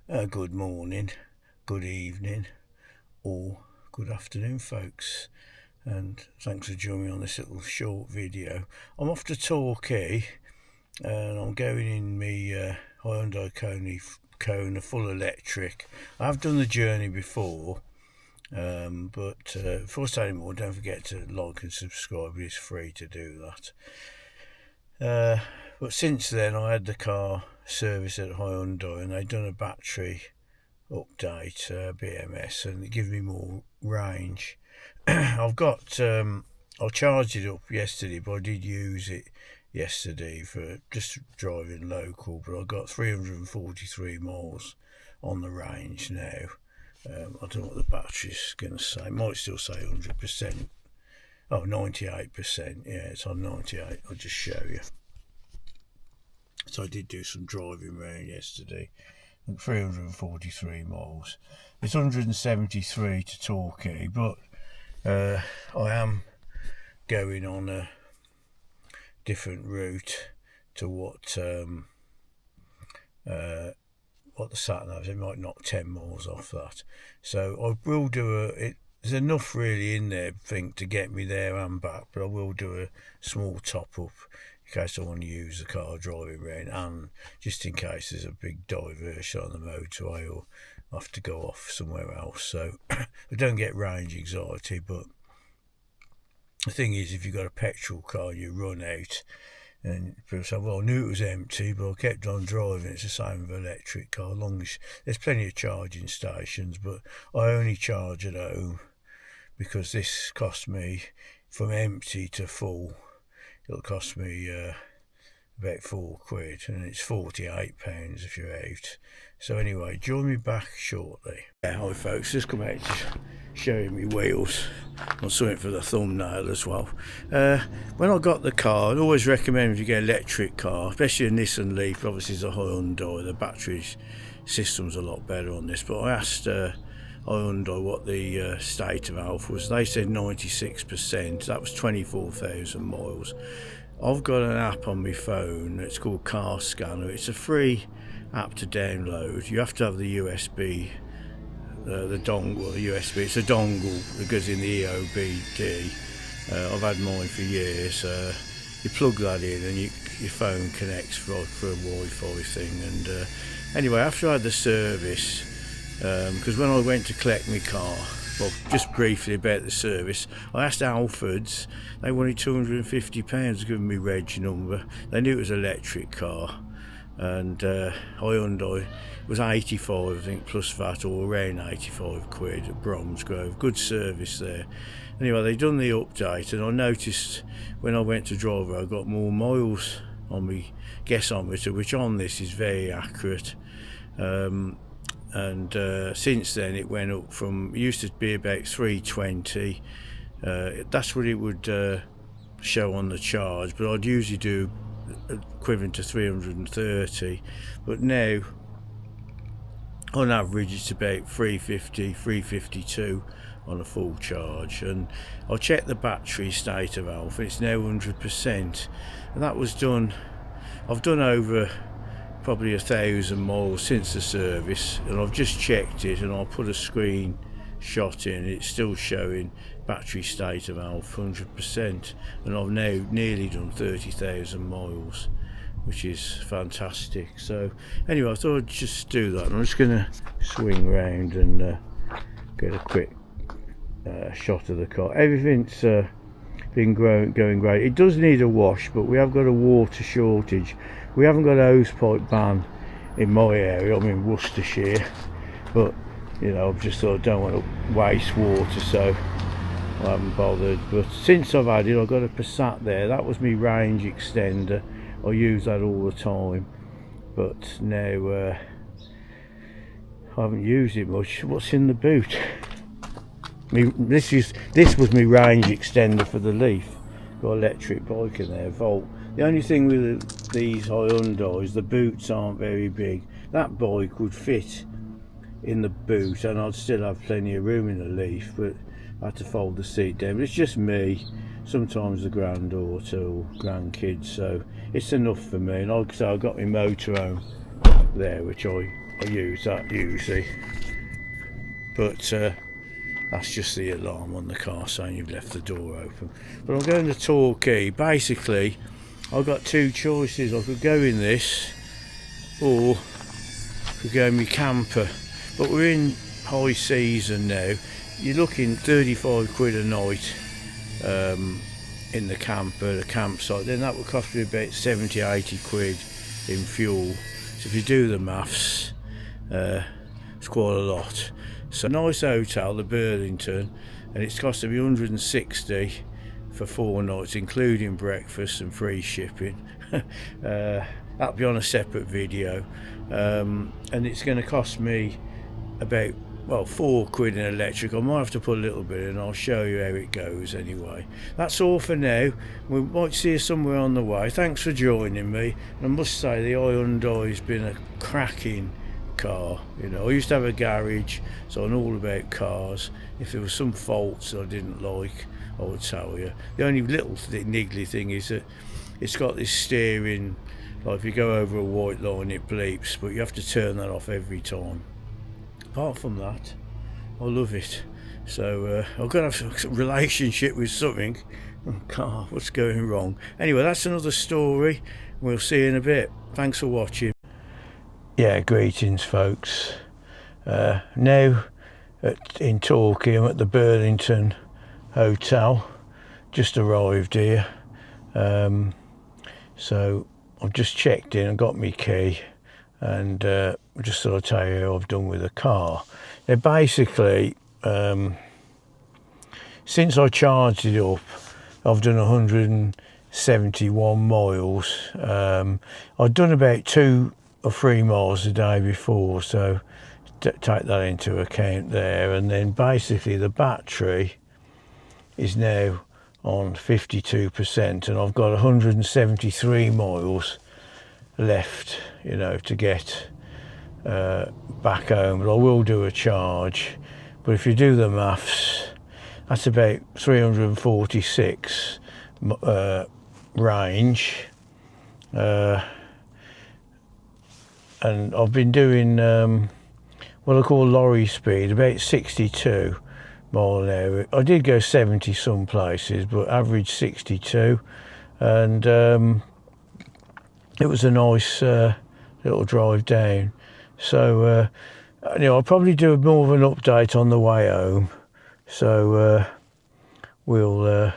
Good morning, good evening, or good afternoon, folks, and thanks for joining me on this little short video. I'm off to Torquay, and I'm going in my Hyundai Kona full electric. I've done the journey before, but before I say any more, don't forget to like and subscribe. It's free to do that. But since then, I had the car serviced at Hyundai, and they'd done a battery update, BMS, and it gives me more range. I charged it up yesterday, but I did use it yesterday for just driving local, but I got 343 miles on the range now. I don't know what the battery's going to say. It might still say 100%. Oh, 98%. Yeah, it's on 98. I'll just show you. So I did do some driving around yesterday. 343 miles. It's 173 to Torquay, but I am going on a different route to what the sat nav. It might knock 10 miles off that. So I will do there's enough really in there, I think, to get me there and back, but I will do a small top up in case I want to use the car driving around, and just in case there's a big diversion on the motorway or I have to go off somewhere else. So I don't get range anxiety, but the thing is, if you've got a petrol car, you run out, and people say, well, I knew it was empty, but I kept on driving. It's the same with an electric car, long as there's plenty of charging stations, but I only charge at home because this cost me, from empty to full, it'll cost me about £4, and it's £48 if you're out. So anyway, join me back shortly. Hi folks, just come out to show you my wheels. I'll something for the thumbnail as well. When I got the car, I'd always recommend if you get an electric car, especially a Nissan Leaf. Obviously it's a Hyundai, the battery system's a lot better on this, but I asked Hyundai what the state of health was. They said 96%. That was 24,000 miles. I've got an app on my phone. It's called Car Scanner. It's a free app to download. You have to have the USB, the dongle, the USB. It's a dongle that goes in the EOBD. I've had mine for years. You plug that in and your phone connects for a Wi-Fi thing. And anyway, after I had the service, because when I went to collect my car, well, just briefly about the service, I asked Alfred's. They wanted £250 to give me reg number. They knew it was an electric car, and Hyundai was 85, I think, plus VAT, or around 85 quid at Bromsgrove. Good service there. Anyway, they'd done the update, and I noticed when I went to drive, I got more miles on my guessometer, which on this is very accurate. And since then it went up from, it used to be about 320. That's what it would show on the charge, but I'd usually do equivalent to 330, but now on average it's about 350, 352 on a full charge. And I'll check the battery state of health, it's now 100%, and that was done, I've done over probably 1,000 miles since the service, and I've just checked it, and I'll put a screenshot in. It's still showing battery state of health 100%, and I've now nearly done 30,000 miles, which is fantastic. So anyway, I thought I'd just do that. I'm just going to swing round and get a quick shot of the car. Everything's been going great. It does need a wash, but we have got a water shortage. We haven't got a hosepipe ban in my area. I'm in Worcestershire, but you know, I've just thought I don't want to waste water, so I haven't bothered. But since I've had it, I've got a Passat there. That was my range extender. I use that all the time, but now I haven't used it much. What's in the boot? This was my range extender for the Leaf. Got an electric bike in there, Volt. The only thing with these Hyundais, the boots aren't very big. That bike would fit in the boot, and I'd still have plenty of room in the Leaf, but I had to fold the seat down. But it's just me, sometimes the granddaughter or grandkids, so it's enough for me. And like I say, I've got my motorhome there, which I I use that usually, but that's just the alarm on the car saying you've left the door open. But I'm going to Torquay. Basically, I've got two choices. I could go in this, or I could go in my camper. But we're in high season now. You're looking 35 quid a night in the camper, the campsite. Then that would cost me about 70, 80 quid in fuel. So if you do the maths, it's quite a lot. So nice hotel, the Burlington, and it's costing me 160 for 4 nights, including breakfast and free shipping. That'll be on a separate video, and it's going to cost me about, well, 4 quid in electric. I might have to put a little bit in. I'll show you how it goes anyway. That's all for now. We might see you somewhere on the way. Thanks for joining me. And I must say, the Hyundai's been a cracking car. You know, I used to have a garage, so I know all about cars. If there was some faults I didn't like, I would tell you. The only little niggly thing is that it's got this steering, like if you go over a white line it bleeps, but you have to turn that off every time. Apart from that, I love it. So I've got to have a relationship with something. Oh, car, what's going wrong? Anyway, that's another story. We'll see you in a bit. Thanks for watching. Yeah, greetings folks. Now in Torquay, I'm at the Burlington Hotel. Just arrived here. So I've just checked in and got my key, and just thought I'd tell you how I've done with the car. Now basically, since I charged it up, I've done 171 miles. I'd done about 2 or 3 miles a day before, so take that into account there. And then basically the battery is now on 52%, and I've got 173 miles left, you know, to get back home. But I will do a charge. But if you do the maths, that's about 346 range. And I've been doing what I call lorry speed, about 62 mile an hour. I did go 70 some places, but average 62, and it was a nice little drive down. So you know, I'll probably do more of an update on the way home. So we'll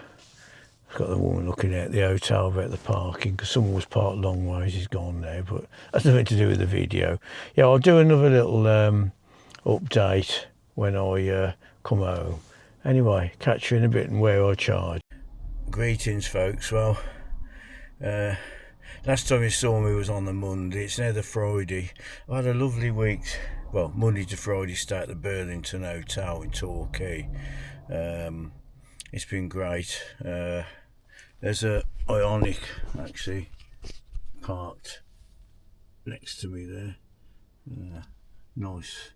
got the woman looking at the hotel about the parking, because someone was parked long ways. He's gone now, but that's nothing to do with the video. Yeah, I'll do another little update when I come home. Anyway, catch you in a bit and where I charge. Greetings folks. Well, last time you saw me was on the Monday. It's now the Friday. I had a lovely week, well, Monday to Friday stay at the Burlington Hotel in Torquay. It's been great. There's a Ioniq actually parked next to me there. Nice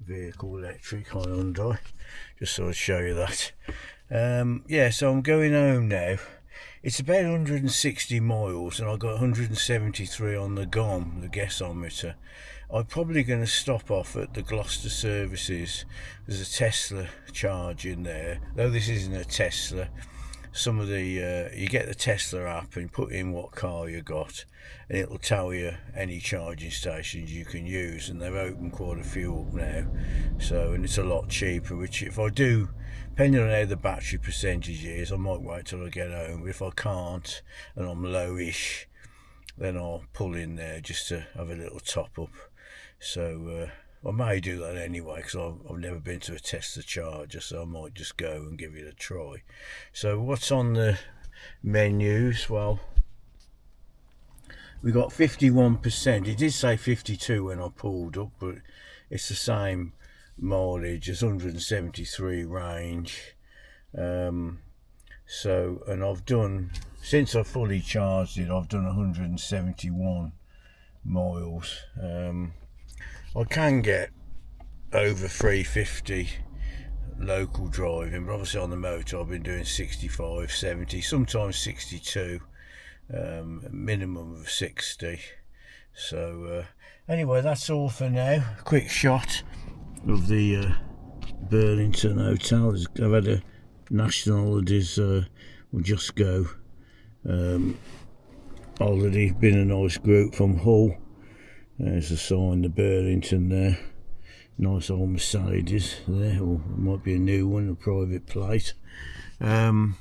vehicle, electric Hyundai. Just so I'd show you that. Yeah, so I'm going home now. It's about 160 miles, and I got 173 on the GOM, the guessometer. I'm probably going to stop off at the Gloucester Services. There's a Tesla charge in there, though this isn't a Tesla. Some of the you get the Tesla app and put in what car you got, and it'll tell you any charging stations you can use, and they've opened quite a few up now. So, and it's a lot cheaper, which if I do, depending on how the battery percentage is, I might wait till I get home. But if I can't and I'm lowish, then I'll pull in there just to have a little top up. So I may do that anyway, because I've never been to a Tesla charger, so I might just go and give it a try. So what's on the menus? Well, we got 51%. It did say 52 when I pulled up, but it's the same mileage as 173 range. So, and I've done, since I fully charged it, I've done 171 miles. I can get over 350 local driving, but obviously on the motor I've been doing 65, 70, sometimes 62, minimum of 60. So anyway, that's all for now. Quick shot of the Burlington Hotel. I've had a national holidays, we'll just go holiday. Been a nice group from Hull. There's a sign, the Burlington there. Nice old Mercedes there, or it might be a new one, a private plate. Those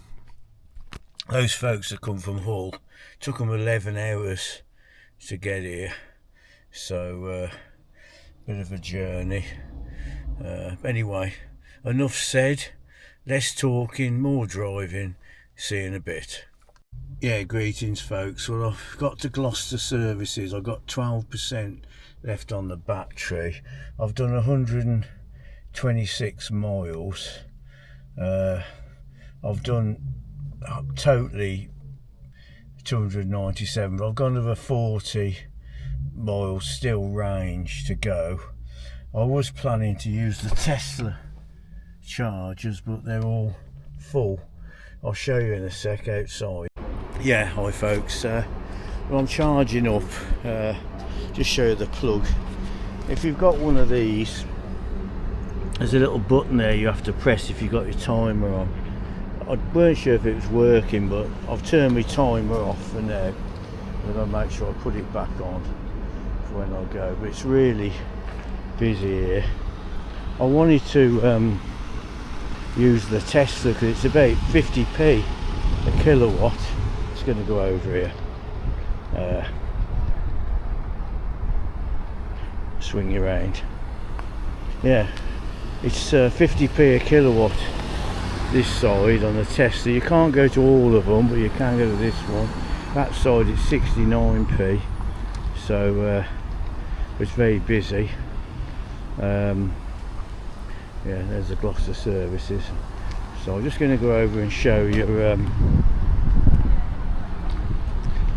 folks that come from Hull, took them 11 hours to get here, so bit of a journey. Anyway, enough said, less talking, more driving. See you in a bit. Yeah, greetings folks. Well, I've got to Gloucester Services. I've got 12% left on the battery. I've done 126 miles. I've done totally 297, but I've gone over 40 miles still range to go. I was planning to use the Tesla chargers, but they're all full. I'll show you in a sec outside. Yeah, hi folks. Well, I'm charging up. Just show you the plug. If you've got one of these, there's a little button there you have to press if you've got your timer on. I weren't sure if it was working, but I've turned my timer off for now. I'm going to make sure I put it back on for when I go. But it's really busy here. I wanted to use the Tesla because it's about 50p a kilowatt. It's going to go over here. Swing you around. Yeah, it's 50p a kilowatt this side on the Tesla. You can't go to all of them, but you can go to this one. That side it's 69p, so it's very busy. Yeah, there's the Gloucester Services. So I'm just going to go over and show you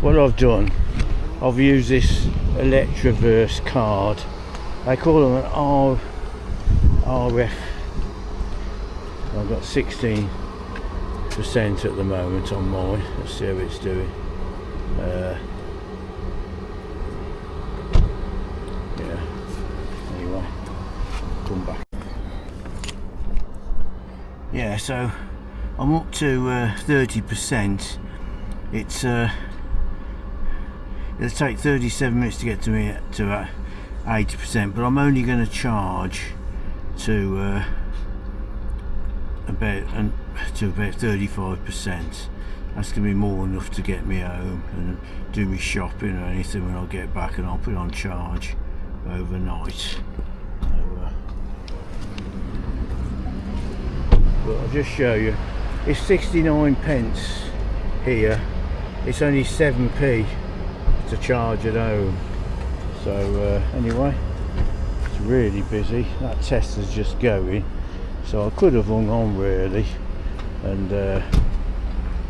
what I've done. I've used this Electroverse card. They call them an RF. I've got 16% at the moment on mine. Let's see how it's doing. Yeah. Anyway, come back. Yeah, so I'm up to 30%. It'll take 37 minutes to get to me to 80%, but I'm only going to charge to about 35%. That's going to be more than enough to get me home and do me shopping or anything when I get back, and I'll put it on charge overnight. But I'll just show you, it's 69 pence here. It's only 7p to charge at home. So anyway, it's really busy. That Tesla's just going, so I could have hung on really, and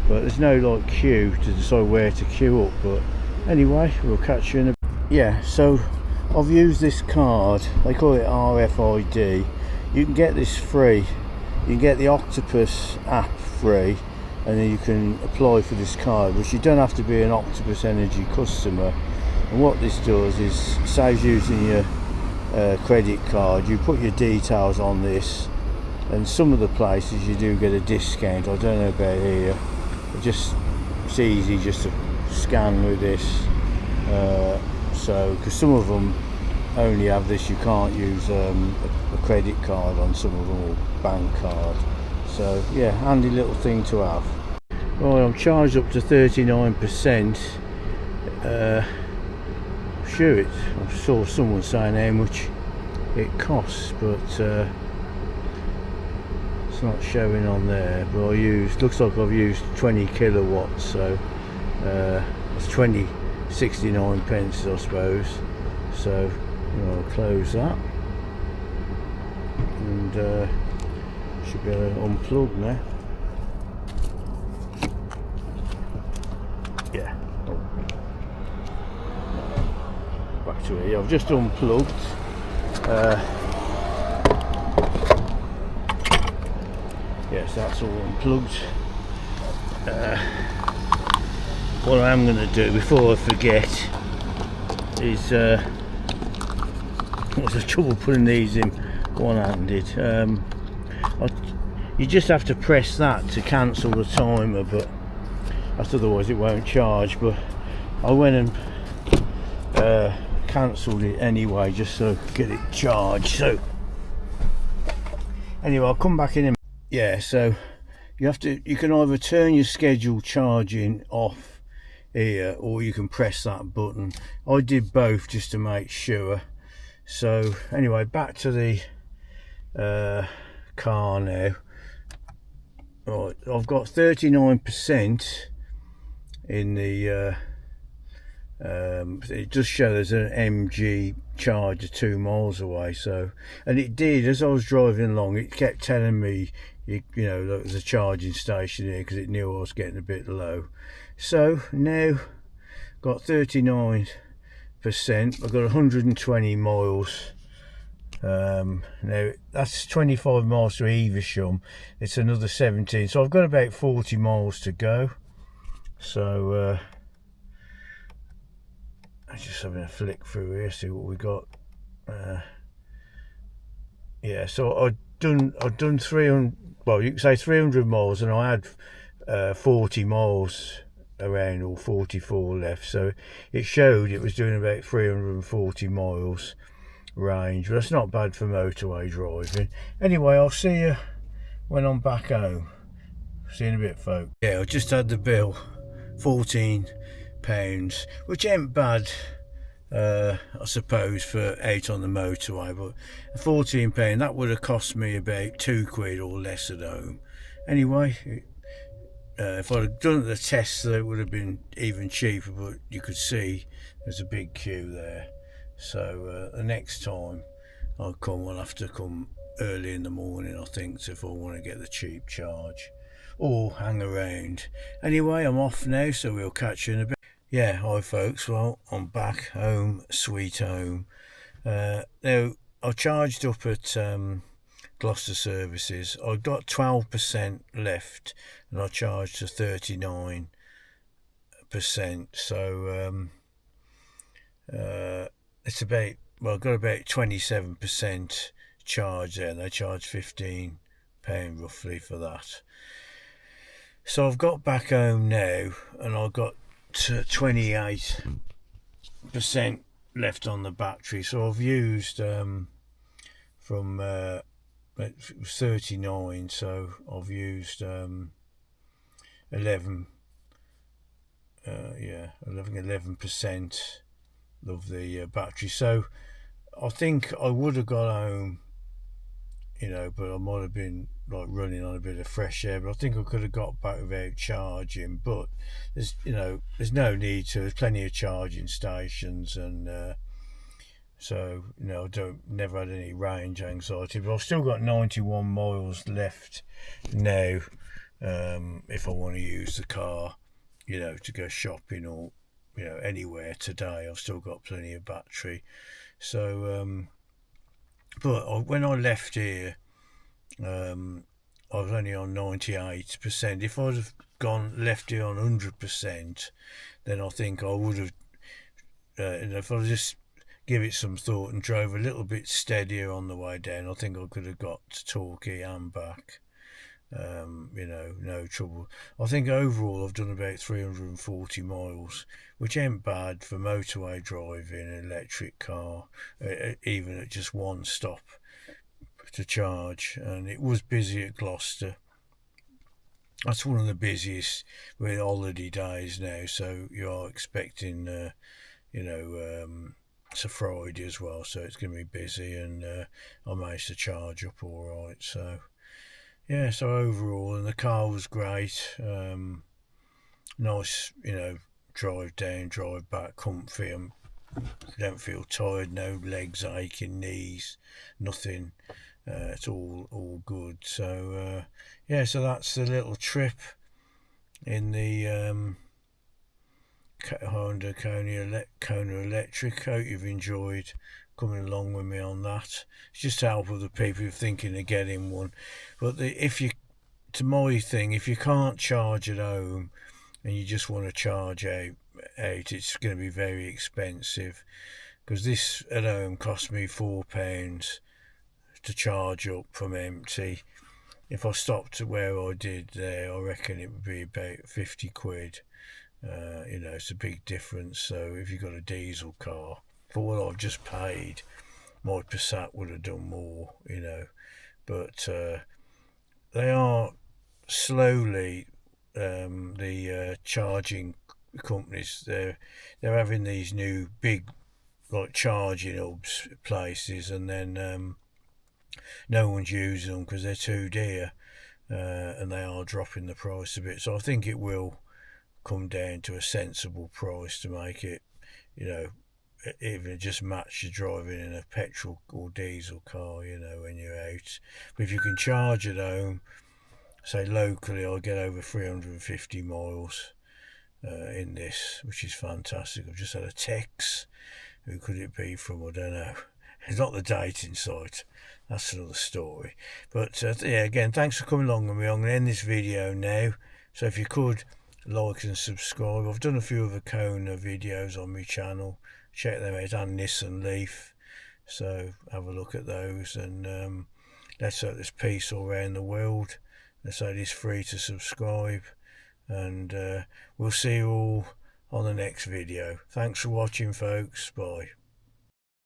but there's no like queue to decide where to queue up. But anyway, we'll catch you in a yeah. So I've used this card, they call it RFID. You can get this free. You can get the Octopus app free, and then you can apply for this card, which you don't have to be an Octopus Energy customer. And what this does is saves using your credit card. You put your details on this, and some of the places you do get a discount. I don't know about here. It's easy just to scan with this. So because some of them only have this, you can't use a credit card on some of them, or bank card. So yeah, handy little thing to have. Right, I'm charged up to 39%. Sure, I saw someone saying how much it costs, but it's not showing on there. But looks like I've used 20 kilowatts, so it's 69 pence, I suppose. So I'll close that, and should be able to unplug now. Yeah. Back to here. I've just unplugged. Yes, that's all unplugged. What I am going to do before I forget is what's the trouble putting these in one-handed. You just have to press that to cancel the timer, but otherwise it won't charge. But I went and cancelled it anyway, just so I could get it charged. So anyway, I'll come back in a minute. Yeah, so you can either turn your scheduled charging off here, or you can press that button. I did both just to make sure. So anyway, back to the car now. Right, I've got 39% in the it does show there's an MG charger 2 miles away. So, and it did, as I was driving along, it kept telling me you know there was a charging station here, because it knew I was getting a bit low. So now got 39%. I've got 120 miles. Now that's 25 miles to Evesham. It's another 17, so I've got about 40 miles to go. So I'm just having a flick through here, see what we got. Yeah, so I've done 300, well, you can say 300 miles, and I had 40 miles around, or 44 left. So it showed it was doing about 340 miles range, but that's not bad for motorway driving. Anyway, I'll see you when I'm back home. See you in a bit, folks. Yeah, I just had the bill, £14, which ain't bad, I suppose, for out on the motorway, but £14, that would have cost me about £2 or less at home. Anyway, if I'd have done the test, it would have been even cheaper, but you could see there's a big queue there. So the next time I'll have to come early in the morning, I think, if I want to get the cheap charge, or hang around. Anyway, I'm off now, so we'll catch you in a bit. Yeah, hi folks, well, I'm back home, sweet home. Now, I charged up at Gloucester Services. I've got 12% left, and I charged to 39%. So it's about, well, I've got about 27% charge there, and they charge £15 roughly for that. So I've got back home now, and I've got 28% left on the battery. So I've used from it was 39, so I've used 11% of the battery. So I think I would have got home, you know, but I might have been like running on a bit of fresh air, but I think I could have got back without charging. But there's, you know, there's no need to. There's plenty of charging stations, and so, you know, never had any range anxiety. But I've still got 91 miles left now, if I want to use the car, you know, to go shopping or, you know, anywhere today. I've still got plenty of battery. So but when I left here, I was only on 98%. If I'd have left here on 100%, then I think I would have, if I just give it some thought and drove a little bit steadier on the way down, I think I could have got to Torquay and back. You know, no trouble. I think overall I've done about 340 miles, which ain't bad for motorway driving an electric car, even at just one stop to charge. And it was busy at Gloucester. That's one of the busiest with holiday days now, so you are expecting, you know, it's a Friday as well, so it's going to be busy, and I managed to charge up all right. So yeah, so overall, and the car was great. Nice, you know, drive down, drive back, comfy, and don't feel tired, no legs aching, knees, nothing. It's all good. So yeah, so that's the little trip in the Hyundai Kona electric. Hope you've enjoyed coming along with me on that. It's just to help other people who are thinking of getting one. But if you can't charge at home, and you just want to charge out, it's going to be very expensive, because this at home cost me £4 to charge up from empty. If I stopped at where I did there, I reckon it would be about 50 quid. It's a big difference. So if you've got a diesel car, for what I've just paid, my Passat would have done more, But they are slowly, the charging companies, they're having these new big like charging hubs places, and then no one's using them because they're too dear, and they are dropping the price a bit. So I think it will come down to a sensible price to make it, even just match your driving in a petrol or diesel car, when you're out. But if you can charge at home, say locally, I get over 350 miles in this, which is fantastic. I've just had a text. Who could it be from? I don't know. It's not the dating site. That's another story. But again, thanks for coming along with me. I'm going to end this video now. So if you could like and subscribe. I've done a few other Kona videos on my channel. Check them out, and Nissan Leaf. So have a look at those, and let's hope there's peace all around the world. Let's hope it's free to subscribe, and we'll see you all on the next video. Thanks for watching, folks. Bye.